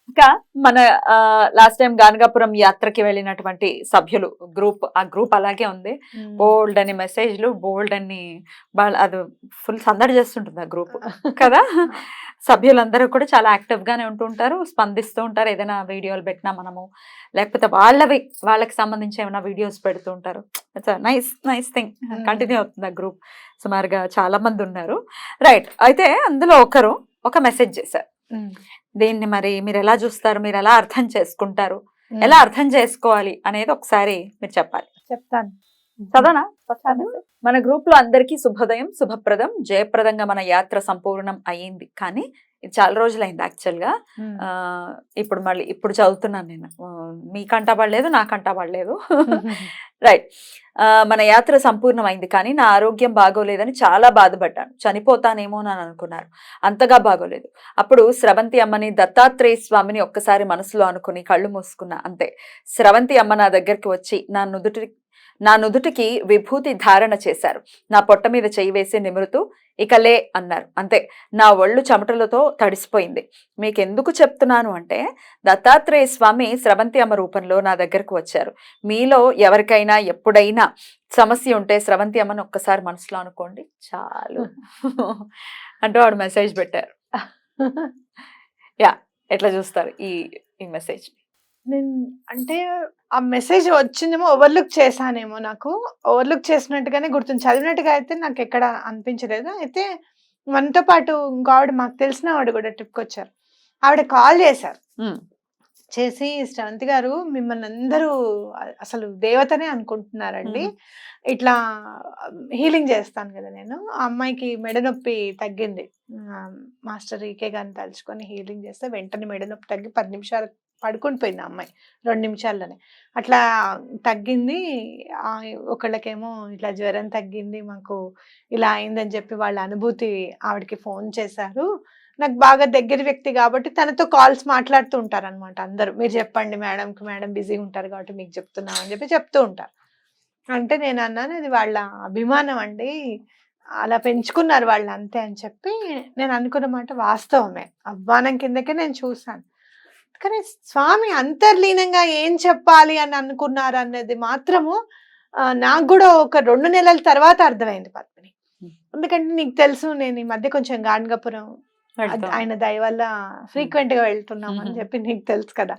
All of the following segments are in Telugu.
ఇంకా మన లాస్ట్ టైం గానగాపురం యాత్రకి వెళ్ళినటువంటి సభ్యులు ఆ గ్రూప్ అలాగే ఉంది. బోల్డ్ అని మెసేజ్లు, బోల్డ్ అని అది ఫుల్ సందడి చేస్తుంటుంది ఆ గ్రూప్ కదా. సభ్యులందరూ కూడా చాలా యాక్టివ్ గానే ఉంటుంటారు, స్పందిస్తూ ఉంటారు. ఏదైనా వీడియోలు పెట్టినా మనము, లేకపోతే వాళ్ళకి సంబంధించి ఏమైనా వీడియోస్ పెడుతూ ఉంటారు. It's nice nice thing. Continue అవుతుంది ఆ గ్రూప్. సుమారుగా చాలా మంది ఉన్నారు. రైట్. అయితే అందులో ఒక మెసేజ్ చేశారు. దీన్ని మరి మీరు ఎలా చూస్తారు, మీరు ఎలా అర్థం చేసుకుంటారు, ఎలా అర్థం చేసుకోవాలి అనేది ఒకసారి మీరు చెప్పాలి. చెప్తాను. చదవనా? మన గ్రూప్ లో అందరికీ శుభోదయం, శుభప్రదం, జయప్రదంగా మన యాత్ర సంపూర్ణం అయ్యింది. కానీ ఇది చాలా రోజులైంది యాక్చువల్ గా. ఇప్పుడు చదువుతున్నాను నేను. మీకంటా పడలేదు, నాకంటా పడలేదు. రైట్. మన యాత్ర సంపూర్ణమైంది, కానీ నా ఆరోగ్యం బాగోలేదని చాలా బాధపడ్డాను. చనిపోతానేమో అని అనుకున్నారు. అంతగా బాగోలేదు. అప్పుడు స్రవంతి అమ్మని, దత్తాత్రేయ స్వామిని ఒక్కసారి మనసులో అనుకుని కళ్ళు మూసుకున్నా. అంతే. స్రవంతి అమ్మ నా దగ్గరికి వచ్చి నా నుదుటికి విభూతి ధారణ చేశారు. నా పొట్ట మీద చేయి వేసి నిమురుతూ ఇకలే అన్నారు. అంతే. నా ఒళ్ళు చెమటలతో తడిసిపోయింది. మీకెందుకు చెప్తున్నాను అంటే, దత్తాత్రేయ స్వామి స్రవంతి అమ్మ రూపంలో నా దగ్గరకు వచ్చారు. మీలో ఎవరికైనా ఎప్పుడైనా సమస్య ఉంటే స్రవంతి అమ్మని ఒక్కసారి మనసులో అనుకోండి చాలు అంటూ ఆవిడ మెసేజ్ పెట్టారు. యా, ఎట్లా చూస్తారు ఈ మెసేజ్? నేను అంటే ఆ మెసేజ్ వచ్చిందేమో ఓవర్లుక్ చేశానేమో, నాకు ఓవర్లుక్ చేసినట్టుగానే గుర్తుంది. చదివినట్టుగా అయితే నాకు ఎక్కడ అనిపించలేదు. అయితే మనతో పాటు ఇంకో ఆవిడ, మాకు తెలిసిన ఆవిడ కూడా ట్రిప్కి వచ్చారు. ఆవిడ కాల్ చేశారు. చేసి, శ్రవంతి గారు మిమ్మల్ని అందరూ అసలు దేవతనే అనుకుంటున్నారండి. ఇట్లా హీలింగ్ చేస్తాను కదా నేను. ఆ అమ్మాయికి మెడ నొప్పి తగ్గింది. మాస్టర్ ఈకే గారిని తలుచుకొని హీలింగ్ చేస్తే వెంటనే మెడ నొప్పి తగ్గి 10 నిమిషాలు పడుకుని పోయింది ఆ అమ్మాయి. 2 నిమిషాల్లోనే అట్లా తగ్గింది. ఒకళ్ళకేమో ఇట్లా జ్వరం తగ్గింది, మాకు ఇలా అయిందని చెప్పి వాళ్ళ అనుభూతి ఆవిడకి ఫోన్ చేశారు. నాకు బాగా దగ్గర వ్యక్తి కాబట్టి తనతో కాల్స్ మాట్లాడుతూ ఉంటారనమాట అందరూ. మీరు చెప్పండి మేడంకి, మేడం బిజీగా ఉంటారు కాబట్టి మీకు చెప్తున్నాం అని చెప్పి చెప్తూ ఉంటారు. అంటే నేను అన్నాను, అది వాళ్ళ అభిమానం అండి, అలా పెంచుకున్నారు వాళ్ళు అంతే అని చెప్పి నేను అనుకున్న మాట వాస్తవమే. అభిమానం కిందకే నేను చూశాను. కానీ స్వామి అంతర్లీనంగా ఏం చెప్పాలి అని అనుకున్నారు అన్నది మాత్రము నాకు కూడా ఒక 2 నెలల తర్వాత అర్థమైంది పద్మిని. ఎందుకంటే నీకు తెలుసు, నేను ఈ మధ్య కొంచెం గానగాపురం ఆయన దయ వల్ల ఫ్రీక్వెంట్ గా వెళ్తున్నాం అని చెప్పి నీకు తెలుసు కదా.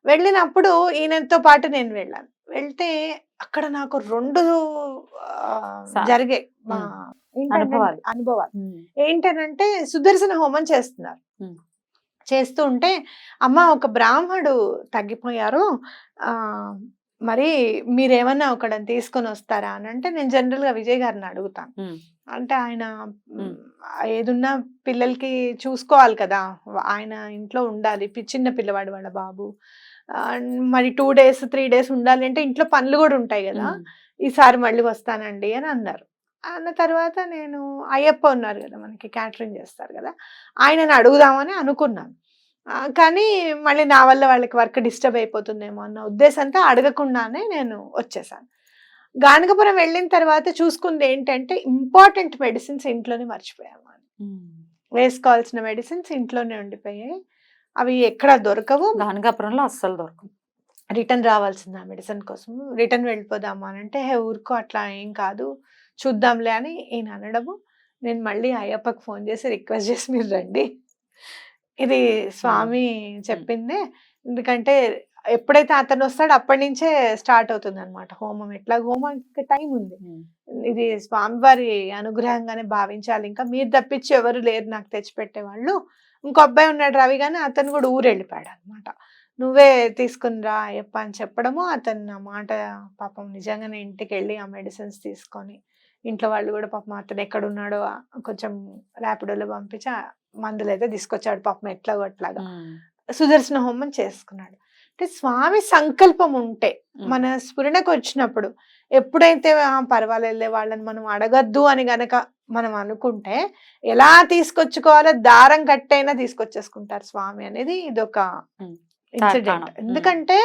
వెళ్ళినప్పుడు ఈయనతో పాటు నేను వెళ్ళాను. వెళ్తే అక్కడ నాకు 2 జరిగాయి అనుభవాలు. ఏంటనంటే సుదర్శన హోమం చేస్తున్నారు. చేస్తూ ఉంటే, అమ్మ ఒక బ్రాహ్మడు తగ్గిపోయారు, మరి మీరేమన్నా ఒకడని తీసుకొని వస్తారా అని అంటే, నేను జనరల్ గా విజయ్ గారిని అడుగుతాను. అంటే ఆయన ఏదున్నా పిల్లలకి చూసుకోవాలి కదా, ఆయన ఇంట్లో ఉండాలి. చిన్న పిల్లవాడు వాళ్ళ బాబు. మరి 2 days 3 days ఉండాలి అంటే ఇంట్లో పనులు కూడా ఉంటాయి కదా. ఈసారి మళ్ళీ వస్తానండి అని అన్నారు. అన్న తర్వాత నేను అయ్యప్ప ఉన్నారు కదా, మనకి క్యాటరింగ్ చేస్తారు కదా, ఆయనని అడుగుదామని అనుకున్నాను. కానీ మళ్ళీ నా వల్ల వాళ్ళకి వర్క్ డిస్టర్బ్ అయిపోతుందేమో అన్న ఉద్దేశంతో అడగకుండానే నేను వచ్చేసాను. గానగాపురం వెళ్ళిన తర్వాత చూసుకుంది ఏంటంటే, ఇంపార్టెంట్ మెడిసిన్స్ ఇంట్లోనే మర్చిపోయాము. వేసుకోవాల్సిన మెడిసిన్స్ ఇంట్లోనే ఉండిపోయాయి. అవి ఎక్కడ దొరకవు. గానగాపురంలో అస్సలు దొరకవు. రిటర్న్ రావాల్సింది ఆ మెడిసిన్ కోసం. రిటర్న్ వెళ్ళిపోదాము అని అంటే, ఊరుకో అట్లా ఏం కాదు చూద్దాంలే అని ఈయన అనడము. నేను మళ్ళీ అయ్యప్పకి ఫోన్ చేసి రిక్వెస్ట్ చేసి మీరు రండి, ఇది స్వామి చెప్పిందే. ఎందుకంటే ఎప్పుడైతే అతను వస్తాడో అప్పటి నుంచే స్టార్ట్ అవుతుంది అనమాట హోమం. ఎట్లా హోమానికి టైం ఉంది. ఇది స్వామివారి అనుగ్రహంగానే భావించాలి. ఇంకా మీరు తప్పించి ఎవరు లేరు నాకు తెచ్చిపెట్టేవాళ్ళు. ఇంకో అబ్బాయి ఉన్నాడు రవి, కానీ అతను కూడా ఊరు వెళ్ళిపోయాడు అనమాట. నువ్వే తీసుకుని రా అయ్యప్ప అని చెప్పడము. అతను నా మాట పాపం నిజంగానే ఇంటికి వెళ్ళి ఆ మెడిసిన్స్ తీసుకొని, ఇంట్లో వాళ్ళు కూడా పాపం అతను ఎక్కడున్నాడో కొంచెం ర్యాపిడోలో పంపించి మందులు అయితే తీసుకొచ్చాడు పాపం, ఎట్లాగో అట్లాగా సుదర్శన హోమం చేసుకున్నాడు. అంటే స్వామి సంకల్పం ఉంటే, మన స్ఫురణకు వచ్చినప్పుడు ఎప్పుడైతే పర్వాలేదులే వాళ్ళని మనం అడగద్దు అని గనక మనం అనుకుంటే, ఎలా తీసుకొచ్చుకోవాలో దారం కట్టైనా తీసుకొచ్చేసుకుంటారు స్వామి అనేది ఇదొక ఇన్సిడెంట్. ఎందుకంటే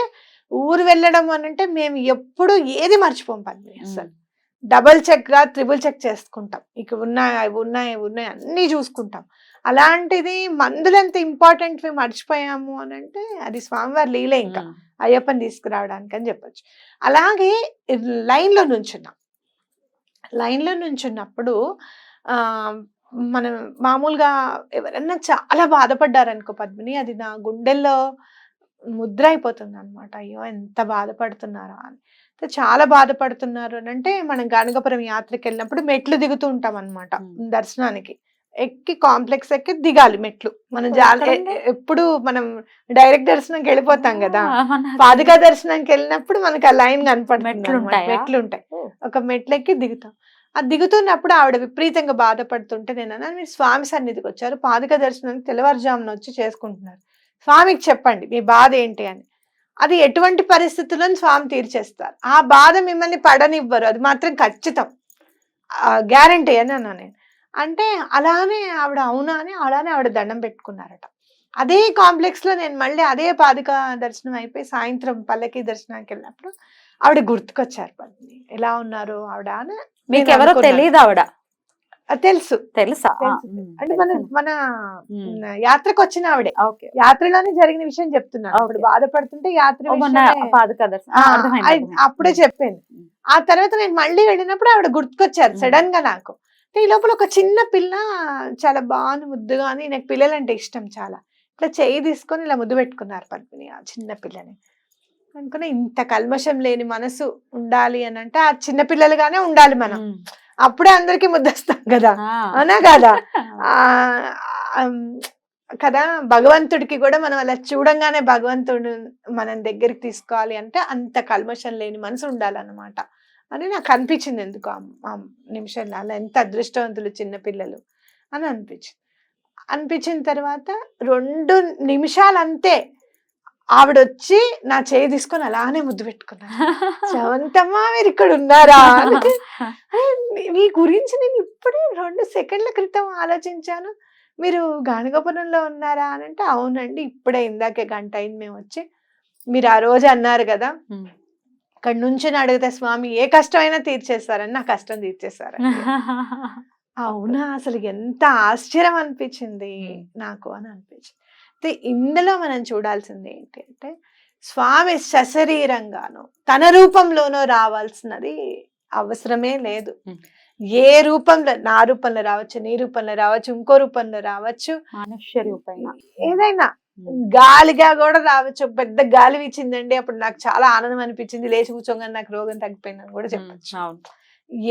ఊరు వెళ్ళడం అని అంటే మేము ఎప్పుడు ఏది మర్చిపోం పద్మిని. అసలు డబుల్ చెక్ గా ట్రిపుల్ చెక్ చేసుకుంటాం. ఇక ఉన్నాయి అవి ఉన్నాయి అన్ని చూసుకుంటాం. అలాంటిది మందులు ఎంత ఇంపార్టెంట్ మర్చిపోయాము అని అంటే అది స్వామివారి లీలే. ఇంకా అయ్యప్పని తీసుకురావడానికి అని చెప్పొచ్చు. అలాగే లైన్లో నుంచున్నాం. లైన్లో నుంచున్నప్పుడు మనం మామూలుగా ఎవరన్నా చాలా బాధపడ్డారనుకో పద్మిని, అది నా గుండెల్లో ముద్ర అయిపోతుంది అనమాట. అయ్యో ఎంత బాధపడుతున్నారా అని. చాలా బాధపడుతున్నారు అని అంటే మనం గణగపురం యాత్రకి వెళ్ళినప్పుడు మెట్లు దిగుతూ ఉంటాం అనమాట దర్శనానికి. ఎక్కి కాంప్లెక్స్ ఎక్కి దిగాలి మెట్లు. మనం ఎప్పుడు మనం డైరెక్ట్ దర్శనంకి వెళ్ళిపోతాం కదా, పాదుకా దర్శనానికి వెళ్ళినప్పుడు మనకి ఆ లైన్ కనపడుతుంది, మెట్లు ఉంటాయి. ఒక మెట్లు ఎక్కి దిగుతాం. అది దిగుతున్నప్పుడు ఆవిడ విపరీతంగా బాధపడుతుంటే నేను అన్నాను, మీరు స్వామి సన్నిధికి వచ్చారు, పాదుకా దర్శనానికి తెల్లవారుజామున వచ్చి చేసుకుంటున్నారు, స్వామికి చెప్పండి మీ బాధ ఏంటి అని. అది ఎటువంటి పరిస్థితుల్లో స్వామి తీర్చేస్తారు. ఆ బాధ మిమ్మల్ని పడనివ్వరు, అది మాత్రం ఖచ్చితం, గ్యారంటీ అని అన్నా నేను. అంటే అలానే ఆవిడ అవునా అని అలానే ఆవిడ దండం పెట్టుకున్నారట. అదే కాంప్లెక్స్ లో నేను మళ్ళీ అదే పాదుకా దర్శనం అయిపోయి సాయంత్రం పల్లకి దర్శనానికి వెళ్ళినప్పుడు ఆవిడ గుర్తుకొచ్చారు. పద్మిని ఎలా ఉన్నారు ఆవిడ అని. మీకు ఎవరో తెలియదు ఆవిడ? తెలుసు. తెలుసా? అంటే మన యాత్రకు వచ్చిన ఆవిడే. యాత్రలోనే జరిగిన విషయం చెప్తున్నాను. అప్పుడు బాధపడుతుంటే యాత్ర అప్పుడే చెప్పాను. ఆ తర్వాత నేను మళ్ళీ వెళ్ళినప్పుడు ఆవిడ గుర్తుకొచ్చారు సడన్ గా నాకు. ఈ లోపల ఒక చిన్న పిల్ల చాలా బాగా ముద్దుగా, అని నాకు పిల్లలంటే ఇష్టం చాలా, ఇట్లా చెయ్యి తీసుకొని ఇలా ముద్దు పెట్టుకున్నారు పద్మిని ఆ చిన్న పిల్లని. అనుకున్నా ఇంత కల్మషం లేని మనసు ఉండాలి అని అంటే ఆ చిన్న పిల్లలుగానే ఉండాలి మనం, అప్పుడే అందరికి ముద్దొస్తాం కదా, అవునా కదా? కదా, భగవంతుడికి కూడా మనం అలా చూడంగానే భగవంతుడు మనం దగ్గరికి తీసుకోవాలి అంటే అంత కల్మషం లేని మనసు ఉండాలన్నమాట అని నాకు అనిపించింది. ఎందుకు ఆ నిమిషంలో అలా ఎంత అదృష్టవంతులు చిన్నపిల్లలు అని అనిపించిన తర్వాత 2 నిమిషాలు అంతే ఆవిడొచ్చి నా చేయి తీసుకొని అలానే ముద్దు పెట్టుకున్నారు. శవంతమ్మా మీరు ఇక్కడ ఉన్నారా, మీ గురించి నేను ఇప్పుడే 2 సెకండ్ల క్రితం ఆలోచించాను, మీరు గాణగపురంలో ఉన్నారా అని అంటే అవునండి ఇప్పుడే ఇందాకే గంట అయింది మేము వచ్చి, మీరు ఆ రోజు అన్నారు కదా ఇక్కడ నుంచి అడిగితే స్వామి ఏ కష్టమైనా తీర్చేస్తారని, నా కష్టం తీర్చేస్తారని. అవునా, అసలు ఎంత ఆశ్చర్యం అనిపించింది నాకు అని అనిపించింది. ఇందులో మనం చూడాల్సింది ఏంటి అంటే స్వామి సశరీరంగానో తన రూపంలోనో రావాల్సినది అవసరమే లేదు. ఏ రూపంలో, నా రూపంలో రావచ్చు, నీ రూపంలో రావచ్చు, ఇంకో రూపంలో రావచ్చు, మనుష్య రూపంలో ఏదైనా, గాలిగా కూడా రావచ్చు. పెద్ద గాలి వీచిందండి అప్పుడు నాకు చాలా ఆనందం అనిపించింది, లేచి కూర్చోగానే నాకు రోగం తగ్గిపోయిందని కూడా చెప్పచ్చు.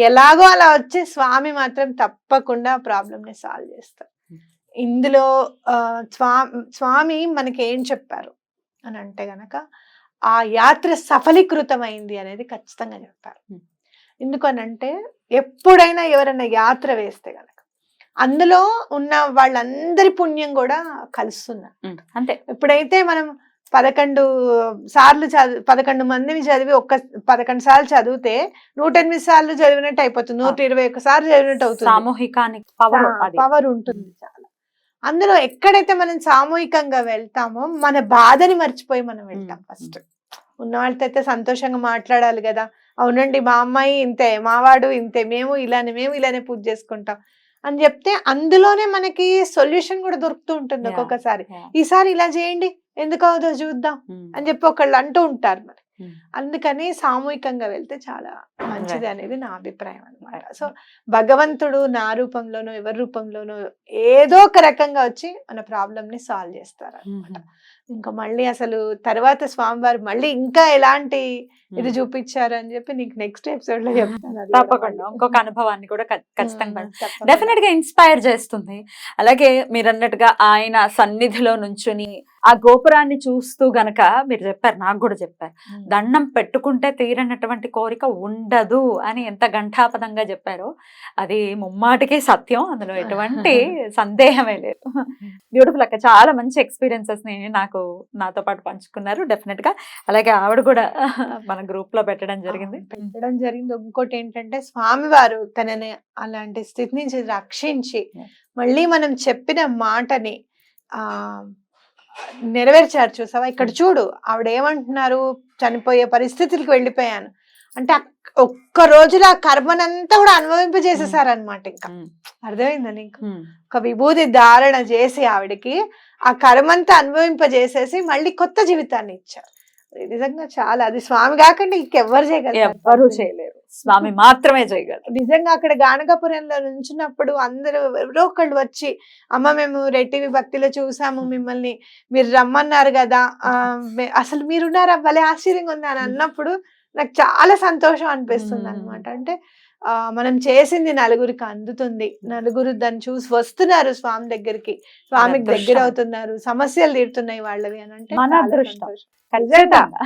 ఎలాగో అలా వచ్చే స్వామి మాత్రం తప్పకుండా ప్రాబ్లమ్ ని సాల్వ్ చేస్తారు. ఇందులో స్వామి మనకి ఏం చెప్పారు అని అంటే గనక ఆ యాత్ర సఫలీకృతమైంది అనేది ఖచ్చితంగా చెప్పారు. ఎందుకనంటే ఎప్పుడైనా ఎవరైనా యాత్ర వేస్తే గనక అందులో ఉన్న వాళ్ళందరి పుణ్యం కూడా కలుస్తున్నారు. అంతే. ఎప్పుడైతే మనం 11 సార్లు 11 మందిని చదివి 11 సార్లు చదివితే 108 సార్లు చదివినట్టు అయిపోతుంది, 121 సార్లు చదివినట్టు అవుతుంది. సామూహికానికి పవర్ ఉంటుంది చాలా. అందులో ఎక్కడైతే మనం సామూహికంగా వెళ్తామో మన బాధని మర్చిపోయి మనం వెళ్తాం. ఫస్ట్ ఉన్న వాళ్ళతో అయితే సంతోషంగా మాట్లాడాలి కదా, అవునండి మా అమ్మాయి ఇంతే, మావాడు ఇంతే, మేము ఇలానే పూజ చేసుకుంటాం అని చెప్తే అందులోనే మనకి సొల్యూషన్ కూడా దొరుకుతూ ఉంటుంది. ఒక్కొక్కసారి ఈసారి ఇలా చేయండి, ఎందుకు అవుదో చూద్దాం అని చెప్పి ఒకళ్ళు అంటూ ఉంటారు మరి. అందుకని సామూహికంగా వెళ్తే చాలా మంచిది అనేది నా అభిప్రాయం అన్నమాట. సో భగవంతుడు నా రూపంలోనో ఎవరి రూపంలోనో ఏదో ఒక రకంగా వచ్చి మన ప్రాబ్లమ్ ని సాల్వ్ చేస్తారు అనమాట. ఇంకా మళ్ళీ అసలు తర్వాత స్వామివారు మళ్ళీ ఇంకా ఎలాంటి ఇది చూపించారు అని చెప్పి నీకు నెక్స్ట్ ఎపిసోడ్ లో చెప్తాను. తప్పకుండా ఇంకొక అనుభవాన్ని కూడా ఖచ్చితంగా డెఫినెట్ గా ఇన్స్పైర్ చేస్తుంది. అలాగే మీరు అన్నట్టుగా ఆయన సన్నిధిలో నుంచుని ఆ గోపురాన్ని చూస్తూ గనక మీరు చెప్పారు, నాకు కూడా చెప్పారు, దండం పెట్టుకుంటే తీరనటువంటి కోరిక ఉండదు అని ఎంత ఘంటాపదంగా చెప్పారో అది ముమ్మాటికి సత్యం, అందులో ఎటువంటి సందేహమే లేదు. బ్యూటిఫుల్ అక్క, చాలా మంచి ఎక్స్పీరియన్సెస్ ని నాతో పాటు పంచుకున్నారు డెఫినెట్ గా. అలాగే ఆవిడ కూడా మన గ్రూప్ లో పెట్టడం జరిగింది. ఇంకోటి ఏంటంటే స్వామివారు తనని అలాంటి స్థితి నుంచి రక్షించి మళ్ళీ మనం చెప్పిన మాటని నెరవేర్చారు. చూసావా, ఇక్కడ చూడు ఆవిడ ఏమంటున్నారు, చనిపోయే పరిస్థితులకు వెళ్ళిపోయాను, అంటే ఒక్క రోజులో ఆ కర్మనంతా కూడా అనుభవింపజేసేసారనమాట. ఇంకా అర్థమైందా నీకు? ఒక విభూతి ధారణ చేసి ఆవిడకి ఆ కర్మంతా అనుభవింపజేసేసి మళ్ళీ కొత్త జీవితాన్ని ఇచ్చారు. నిజంగా చాలా, అది స్వామి కాకుండా ఇంకెవ్వరు ఎవ్వరూ చేయలేరు, స్వామి మాత్రమే చేయగలరు. నిజంగా అక్కడ గానగాపురంలో నుంచినప్పుడు అందరూ ఎవరో ఒకళ్ళు వచ్చి, అమ్మ మేము రెడ్ టీవీ భక్తిలో చూసాము మిమ్మల్ని, మీరు రమ్మన్నారు కదా, అసలు మీరున్నారా, భలే ఆశ్చర్యంగా ఉంది అని అన్నప్పుడు నాకు చాలా సంతోషం అనిపిస్తుంది అనమాట. అంటే మనం చేసింది నలుగురికి అందుతుంది, నలుగురు దాన్ని చూసి వస్తున్నారు స్వామి దగ్గరికి, స్వామికి దగ్గర అవుతున్నారు, సమస్యలు తీరుతున్నాయి వాళ్ళవి అని అంటే మన చాలా అదృష్టం. సంతోషం. ఖచ్చితంగా.